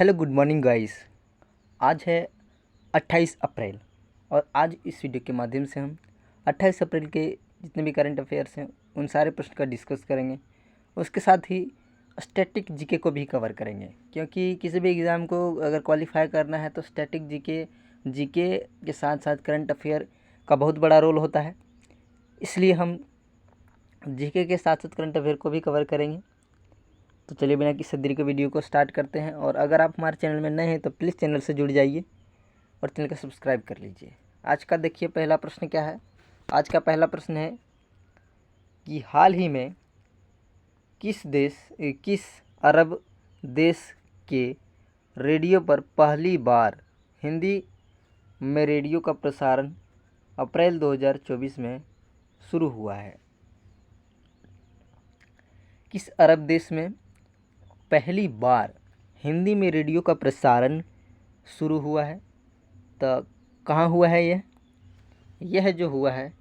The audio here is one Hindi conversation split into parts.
Hello good morning guys. आज है 28 अप्रैल और आज इस वीडियो के माध्यम से हम 28 अप्रैल के जितने भी करंट अफेयर्स हैं उन सारे प्रश्न का डिस्कस करेंगे। उसके साथ ही स्टैटिक जीके को भी कवर करेंगे, क्योंकि किसी भी एग्ज़ाम को अगर क्वालिफाई करना है तो स्टैटिक जीके के साथ साथ करंट अफेयर का बहुत बड़ा रोल होता है। इसलिए हम जीके के साथ साथ करंट अफेयर को भी कवर करेंगे। तो चलिए बिना किसी देरी के वीडियो को स्टार्ट करते हैं। और अगर आप हमारे चैनल में नए हैं तो प्लीज़ चैनल से जुड़ जाइए और चैनल को सब्सक्राइब कर लीजिए। आज का देखिए पहला प्रश्न क्या है। आज का पहला प्रश्न है कि हाल ही में किस अरब देश के रेडियो पर पहली बार हिंदी में रेडियो का प्रसारण अप्रैल 2024 में शुरू हुआ है। किस अरब देश में पहली बार हिंदी में रेडियो का प्रसारण शुरू हुआ है? तो कहाँ हुआ है यह जो हुआ है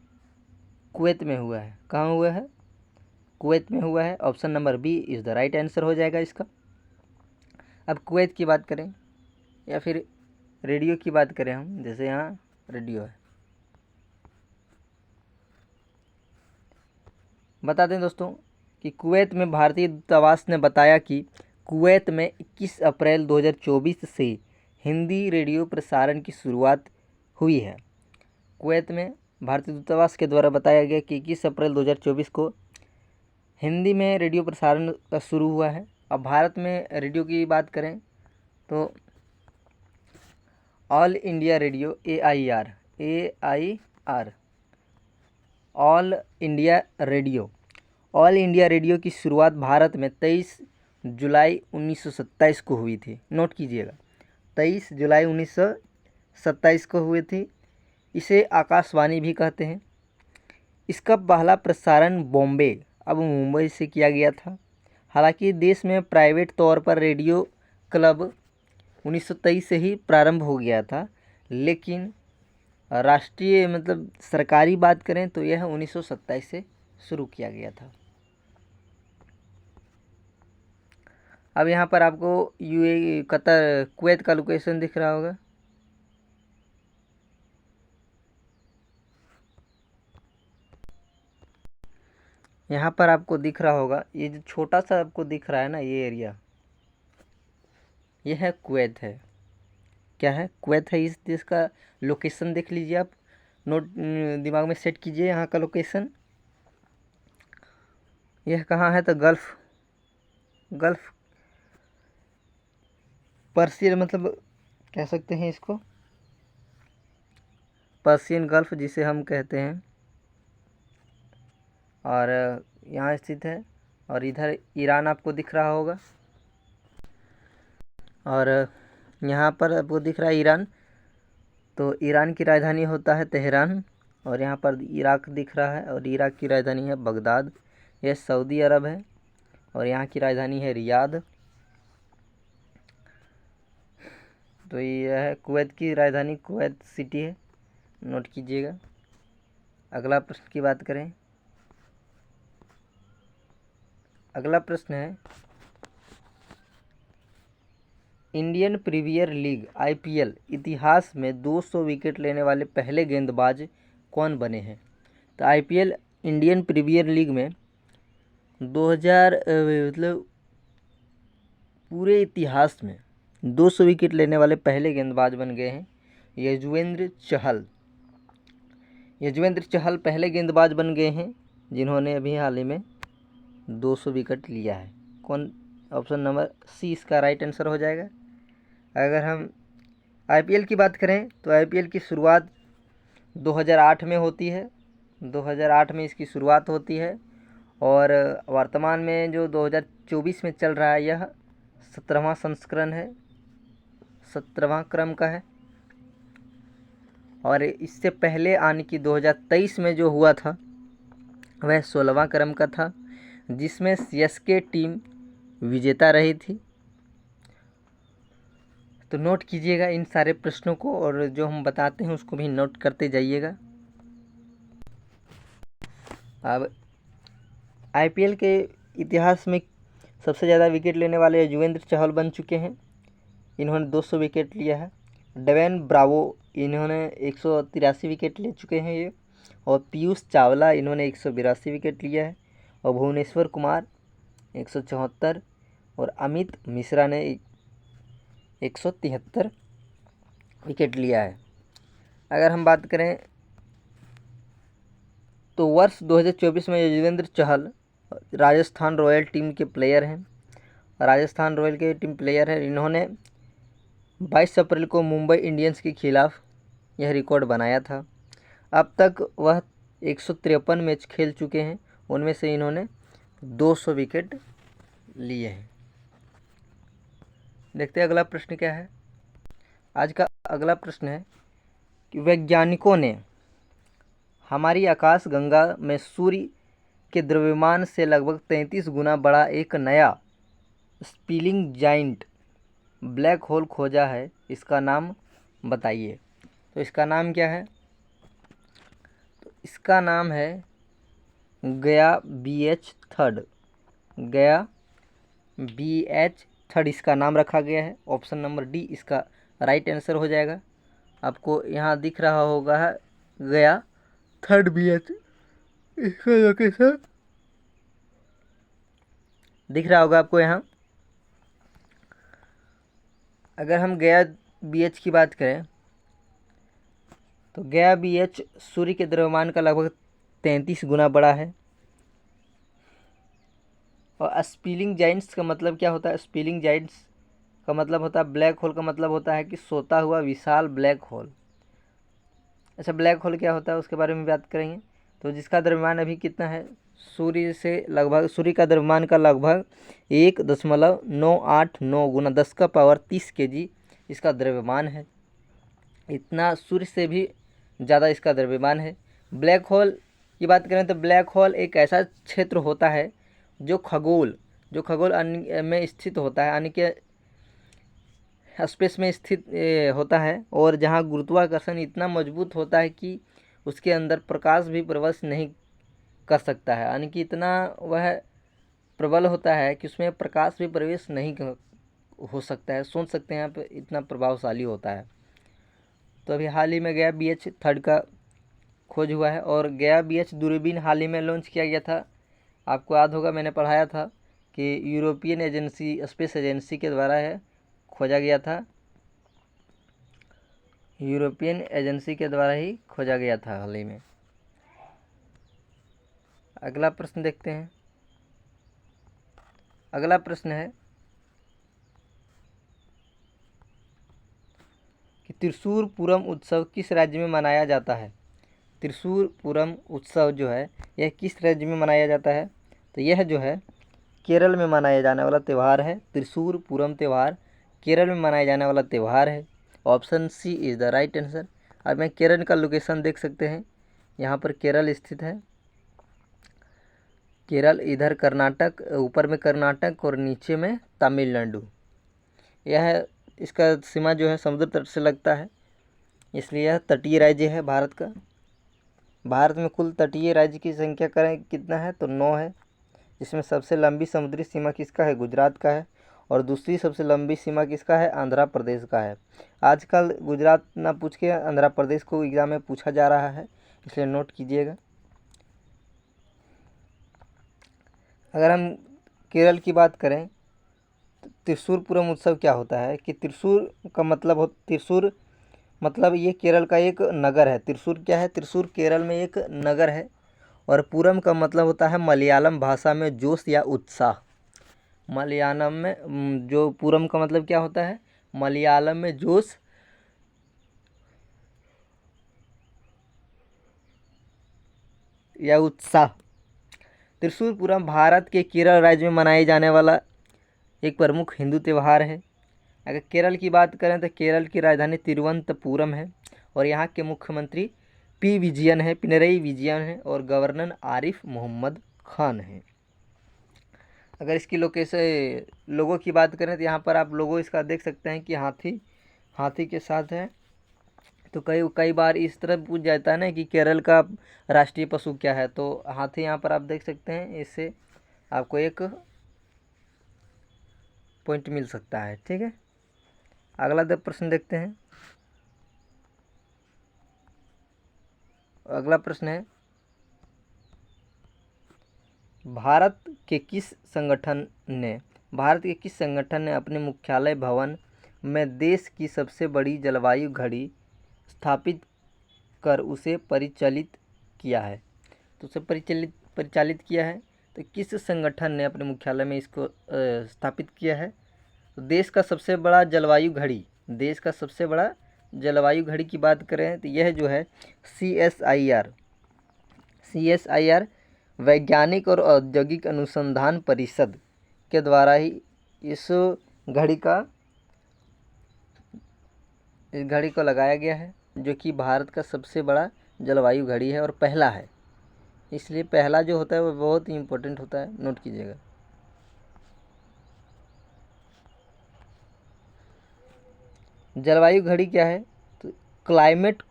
कुवैत में हुआ है। कहाँ हुआ है? कुवैत में हुआ है। Option number B is the right answer हो जाएगा इसका। अब कुवैत की बात करें या फिर रेडियो की बात करें हम, जैसे यहाँ रेडियो है। बता दें दोस्तों कि कुवैत में भारतीय दूतावास ने बताया कि कुवैत में 21 अप्रैल 2024 से हिंदी रेडियो प्रसारण की शुरुआत हुई है। कुवैत में भारतीय दूतावास के द्वारा बताया गया कि 21 अप्रैल 2024 को हिंदी में रेडियो प्रसारण का शुरू हुआ है। अब भारत में रेडियो की बात करें तो all India radio AIR all India radio की शुरुआत भारत में 23 जुलाई 1927 को हुई थी। नोट कीजिएगा, 23 जुलाई 1927 को हुई थी। इसे आकाशवाणी भी कहते हैं। इसका पहला प्रसारण बॉम्बे अब मुंबई से किया गया था। हालांकि देश में प्राइवेट तौर पर रेडियो क्लब 1923 से ही प्रारंभ हो गया था, लेकिन राष्ट्रीय सरकारी बात करें तो यह 1927 से शुरू किया गया था। अब यहाँ पर आपको कुवैत का लोकेशन दिख रहा होगा। यहाँ पर आपको दिख रहा होगा, ये जो छोटा सा आपको दिख रहा है ना, ये एरिया, यह है कुवैत है। क्या है? कुवैत है। इस देश का लोकेशन देख लीजिए आप, नोट दिमाग में सेट कीजिए यहाँ का लोकेशन। यह कहाँ है? तो गल्फ पर्सियन कह सकते हैं इसको, पर्सियन गल्फ जिसे हम कहते हैं, और यहाँ स्थित है। और इधर ईरान आपको दिख रहा होगा, और यहाँ पर आपको दिख रहा है ईरान। तो ईरान की राजधानी होता है तेहरान, और यहाँ पर इराक दिख रहा है, और इराक की राजधानी है बगदाद। यह सऊदी अरब है और यहाँ की राजधानी है रियाद। तो यह है कुवैत की राजधानी, कुवैत सिटी है, नोट कीजिएगा। अगला प्रश्न की बात करें। अगला प्रश्न है, इंडियन प्रीमियर लीग IPL इतिहास में 200 विकेट लेने वाले पहले गेंदबाज कौन बने हैं? तो IPL इंडियन प्रीमियर लीग में 2000 पूरे इतिहास में 200 विकेट लेने वाले पहले गेंदबाज बन गए हैं यजुवेंद्र चहल पहले गेंदबाज बन गए हैं जिन्होंने अभी हाल ही में 200 विकेट लिया है। कौन? ऑप्शन नंबर सी इसका राइट आंसर हो जाएगा। अगर हम IPL की बात करें तो IPL की शुरुआत 2008 में होती है। 2008 में इसकी शुरुआत होती है, और वर्तमान में जो 2024 में चल रहा है यह 17वां संस्करण है, 17वां क्रम का है। और इससे पहले आने की 2023 में जो हुआ था वह 16वां क्रम का था, जिसमें CSK टीम विजेता रही थी। तो नोट कीजिएगा इन सारे प्रश्नों को, और जो हम बताते हैं उसको भी नोट करते जाइएगा। अब IPL के इतिहास में सबसे ज़्यादा विकेट लेने वाले युजवेंद्र चहल बन चुके हैं। इन्होंने 200 विकेट लिया है। डेवन ब्रावो इन्होंने 183 विकेट ले चुके हैं ये। और पीयूष चावला इन्होंने 182 विकेट लिया है। और भुवनेश्वर कुमार 174 और अमित मिश्रा ने 173 विकेट लिया है। अगर हम बात करें तो वर्ष 2024 में युजवेंद्र चहल राजस्थान रॉयल टीम के प्लेयर हैं। राजस्थान रॉयल के टीम प्लेयर हैं। इन्होंने 22 अप्रैल को मुंबई इंडियंस के खिलाफ यह रिकॉर्ड बनाया था। अब तक वह 153 मैच खेल चुके हैं, उनमें से इन्होंने 200 विकेट लिए हैं। देखते हैं अगला प्रश्न क्या है। आज का अगला प्रश्न है कि वैज्ञानिकों ने हमारी आकाश गंगा में सूर्य के द्रव्यमान से लगभग 33 गुना बड़ा एक नया स्पिलिंग जाइंट ब्लैक होल खोजा है। इसका नाम बताइए। तो इसका नाम क्या है? तो इसका नाम है गया BH3। गया BH3 इसका नाम रखा गया है। ऑप्शन नंबर डी इसका राइट आंसर हो जाएगा। आपको यहाँ दिख रहा होगा है गया 3rd BH, इसका लोकेशन दिख रहा होगा आपको यहाँ। अगर हम गया BH की बात करें तो गया BH सूर्य के द्रव्यमान का लगभग 33 गुना बड़ा है। और स्पिलिंग जाइंट्स का मतलब क्या होता है? स्पिलिंग जाइंट्स का मतलब होता है ब्लैक होल का मतलब होता है कि सोता हुआ विशाल ब्लैक होल। अच्छा, ब्लैक होल क्या होता है उसके बारे में बात करेंगे। तो जिसका द्रव्यमान अभी कितना है? सूर्य से लगभग, सूर्य का द्रव्यमान का लगभग 1.989 गुना 10⁻30 kg इसका द्रव्यमान है। इतना सूर्य से भी ज़्यादा इसका द्रव्यमान है। ब्लैक होल की बात करें तो ब्लैक होल एक ऐसा क्षेत्र होता है जो खगोल में स्थित होता है, यानी कि स्पेस में स्थित होता है, और जहाँ गुरुत्वाकर्षण इतना मजबूत होता है कि उसके अंदर प्रकाश भी प्रवेश नहीं कर सकता है, यानी कि इतना वह प्रबल होता है कि उसमें प्रकाश भी प्रवेश नहीं हो सकता है। सोच सकते हैं आप, इतना प्रभावशाली होता है। तो अभी हाल ही में गया BH3 का खोज हुआ है। और गया BH दूरबीन हाल ही में लॉन्च किया गया था। आपको याद होगा, मैंने पढ़ाया था कि यूरोपियन एजेंसी, स्पेस एजेंसी के द्वारा है खोजा गया था। यूरोपियन एजेंसी के द्वारा ही खोजा गया था हाल ही में। अगला प्रश्न देखते हैं। अगला प्रश्न है कि त्रिशूर पूरम उत्सव किस राज्य में मनाया जाता है? त्रिशूर पूरम उत्सव जो है यह किस राज्य में मनाया जाता है? तो यह जो है केरल में मनाया जाने वाला त्यौहार है। त्रिशूर पूरम त्यौहार केरल में मनाया जाने वाला त्यौहार है। Option C is the right answer. अब मैं केरल का लोकेशन देख सकते हैं, यहाँ पर केरल स्थित है। केरल इधर कर्नाटक, ऊपर में कर्नाटक और नीचे में तमिलनाडु। यह इसका सीमा जो है समुद्र तट से लगता है, इसलिए यह तटीय राज्य है भारत का। भारत में कुल तटीय राज्य की संख्या करें कितना है तो 9 है। इसमें सबसे लंबी समुद्री सीमा किसका है? गुजरात का है। और दूसरी सबसे लंबी सीमा किसका है? आंध्र प्रदेश का है। आजकल गुजरात ना पूछ के आंध्र प्रदेश को एग्जाम में पूछा जा रहा है, इसलिए नोट कीजिएगा। अगर हम केरल की बात करें तो त्रिशूर पूरम उत्सव क्या होता है कि त्रिशूर का मतलब त्रिशूर मतलब ये केरल का एक नगर है। त्रिशूर क्या है? त्रिशूर केरल में एक नगर है। और पूरम का मतलब होता है मलयालम भाषा में जोश या उत्साह। मलयालम में जो पूरम का मतलब क्या होता है? मलयालम में जोश या उत्साह। त्रिशूर पूरम भारत के केरल राज्य में मनाए जाने वाला एक प्रमुख हिंदू त्यौहार है। अगर केरल की बात करें तो केरल की राजधानी तिरुवनंतपुरम है। और यहाँ के मुख्यमंत्री पिनरई विजयन है और गवर्नर आरिफ मोहम्मद खान है। अगर इसकी लोगों की बात करें तो यहाँ पर आप लोगों इसका देख सकते हैं कि हाथी के साथ है। तो कई बार इस तरह पूछ जाता है ना कि केरल का राष्ट्रीय पशु क्या है, तो हाथी यहाँ पर आप देख सकते हैं। इससे आपको एक पॉइंट मिल सकता है। ठीक है, अगला प्रश्न देखते हैं। अगला प्रश्न है, भारत के किस संगठन ने अपने मुख्यालय भवन में देश की सबसे बड़ी जलवायु घड़ी स्थापित कर उसे परिचालित किया है? तो उसे परिचालित किया है, तो किस संगठन ने अपने मुख्यालय में इसको स्थापित किया है? तो देश का सबसे बड़ा जलवायु घड़ी की बात करें तो यह जो है CSIR वैज्ञानिक और औद्योगिक अनुसंधान परिषद के द्वारा ही इस घड़ी को लगाया गया है, जो कि भारत का सबसे बड़ा जलवायु घड़ी है और पहला है। इसलिए पहला जो होता है वो बहुत ही इम्पोर्टेंट होता है, नोट कीजिएगा। जलवायु घड़ी क्या है? तो क्लाइमेट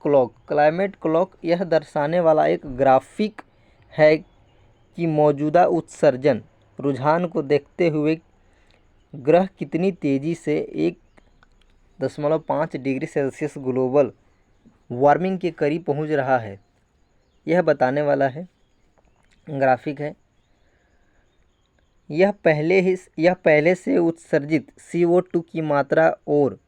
क्लॉक यह दर्शाने वाला एक ग्राफिक है कि मौजूदा उत्सर्जन रुझान को देखते हुए ग्रह कितनी तेज़ी से 1.5 डिग्री सेल्सियस ग्लोबल वार्मिंग के करीब पहुंच रहा है, यह बताने वाला है ग्राफिक है। यह पहले से उत्सर्जित CO2 की मात्रा और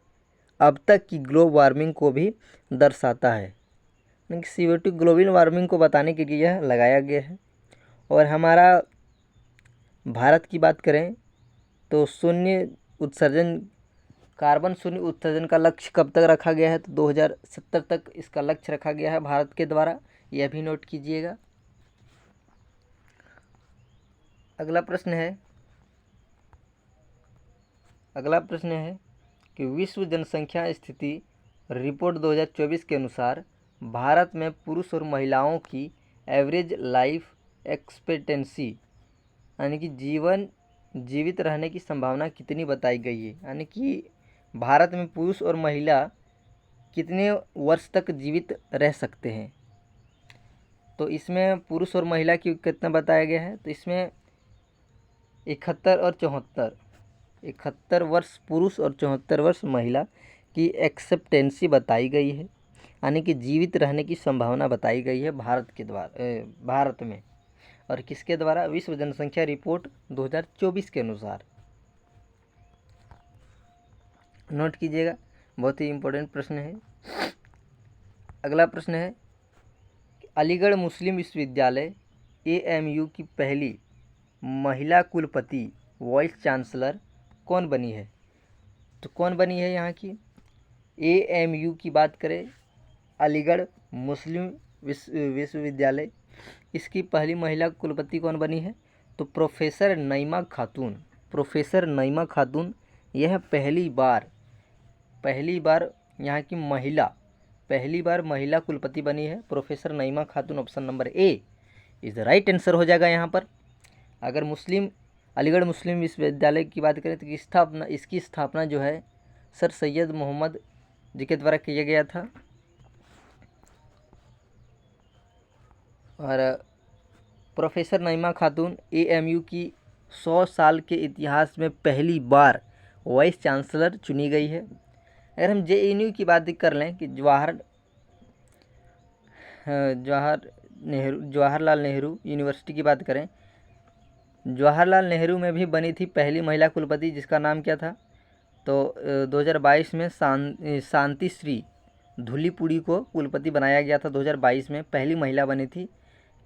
अब तक की ग्लोबल वार्मिंग को भी दर्शाता है। CO2 ग्लोबल वार्मिंग को बताने के लिए यह लगाया गया है। और हमारा भारत की बात करें तो कार्बन शून्य उत्सर्जन का लक्ष्य कब तक रखा गया है? तो 2070 तक इसका लक्ष्य रखा गया है भारत के द्वारा, यह भी नोट कीजिएगा। अगला प्रश्न है कि विश्व जनसंख्या स्थिति रिपोर्ट 2024 के अनुसार भारत में पुरुष और महिलाओं की एवरेज लाइफ एक्सपेक्टेंसी यानी कि जीवित रहने की संभावना कितनी बताई गई है? यानी कि भारत में पुरुष और महिला कितने वर्ष तक जीवित रह सकते हैं? तो इसमें पुरुष और महिला की कितना बताया गया है? तो इसमें 71 और 74, 71 वर्ष पुरुष और 74 वर्ष महिला की एक्सेप्टेंसी बताई गई है, यानी कि जीवित रहने की संभावना बताई गई है भारत में। और किसके द्वारा? विश्व जनसंख्या रिपोर्ट 2024 के अनुसार। नोट कीजिएगा, बहुत ही इम्पोर्टेंट प्रश्न है। अगला प्रश्न है, अलीगढ़ मुस्लिम विश्वविद्यालय AMU की पहली महिला कुलपति वाइस चांसलर कौन बनी है? तो कौन बनी है यहाँ की? AMU की बात करें, अलीगढ़ मुस्लिम विश्वविद्यालय, इसकी पहली महिला कुलपति कौन बनी है? तो प्रोफेसर नईमा खातून यह पहली बार यहाँ की महिला कुलपति बनी है, professor Naima Khatoon. Option number A is the right answer हो जाएगा यहाँ पर। अगर अलीगढ़ मुस्लिम विश्वविद्यालय की बात करें तो इसकी स्थापना जो है सर सैयद मोहम्मद जी के द्वारा किया गया था। और प्रोफेसर नईमा खातून AMU की 100 साल के इतिहास में पहली बार वाइस चांसलर चुनी गई है। अगर हम JNU की बात कर लें कि जवाहरलाल नेहरू यूनिवर्सिटी की बात करें, जवाहरलाल नेहरू में भी बनी थी पहली महिला कुलपति, जिसका नाम क्या था? तो 2022 में शांति श्री धुलीपुड़ी को कुलपति बनाया गया था। 2022 में पहली महिला बनी थी।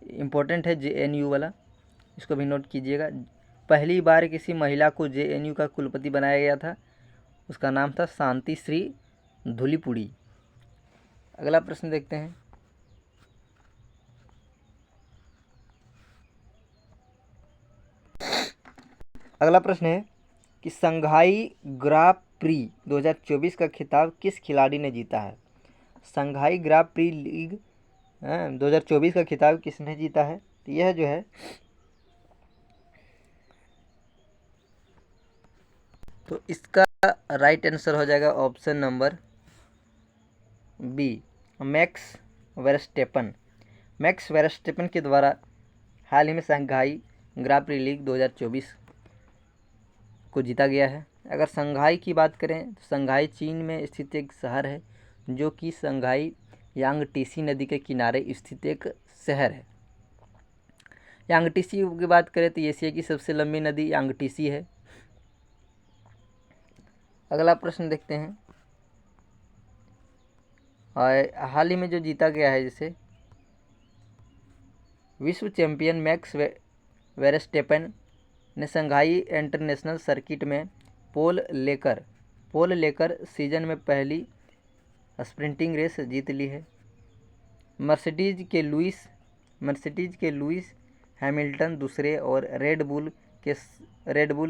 इम्पोर्टेंट है JNU वाला, इसको भी नोट कीजिएगा। पहली बार किसी महिला को JNU का कुलपति बनाया गया था, उसका नाम था शांति श्री धुलीपुड़ी। अगला प्रश्न देखते हैं। अगला प्रश्न है कि संघाई ग्रां प्री 2024 का खिताब किस खिलाड़ी ने जीता है? संघाई ग्रां प्री लीग 2024 का खिताब किसने जीता है? तो यह जो है तो इसका राइट आंसर हो जाएगा option number B, Max Verstappen के द्वारा हाल ही में संघाई ग्रां प्री लीग 2024 को जीता गया है। अगर संघाई की बात करें तो संघाई चीन में स्थित एक शहर है जो कि संघाई यांगटीसी नदी के किनारे स्थित एक शहर है। यांगटीसी की बात करें तो एशिया की सबसे लंबी नदी यांगटीसी है। अगला प्रश्न देखते हैं। और हाल ही में जो जीता गया है, जैसे विश्व चैंपियन मैक्स वेरस्टेपन ने संघाई इंटरनेशनल सर्किट में पोल लेकर सीजन में पहली स्प्रिंटिंग रेस जीत ली है। मर्सिडीज के लुइस हैमिल्टन दूसरे और रेड बुल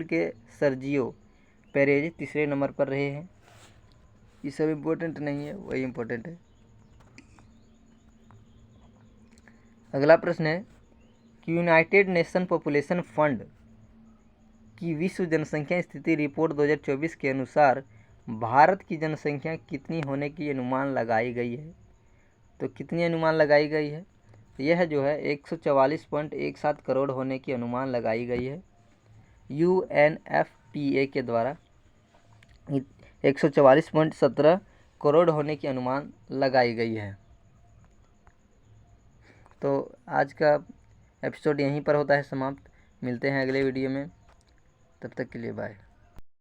के सर्जियो पेरेज तीसरे नंबर पर रहे हैं। ये सब इम्पोर्टेंट नहीं है, वही इम्पोर्टेंट है। अगला प्रश्न है कि यूनाइटेड नेशन पॉपुलेशन फंड की विश्व जनसंख्या स्थिति रिपोर्ट 2024 के अनुसार भारत की जनसंख्या कितनी होने की अनुमान लगाई गई है। तो कितनी अनुमान लगाई गई है? यह जो है 144.17 करोड़ होने की अनुमान लगाई गई है। UNFPA के द्वारा 144.17 करोड़ होने की अनुमान लगाई गई है। तो आज का एपिसोड यहीं पर होता है समाप्त। मिलते हैं अगले वीडियो में, तब तक के लिए बाय।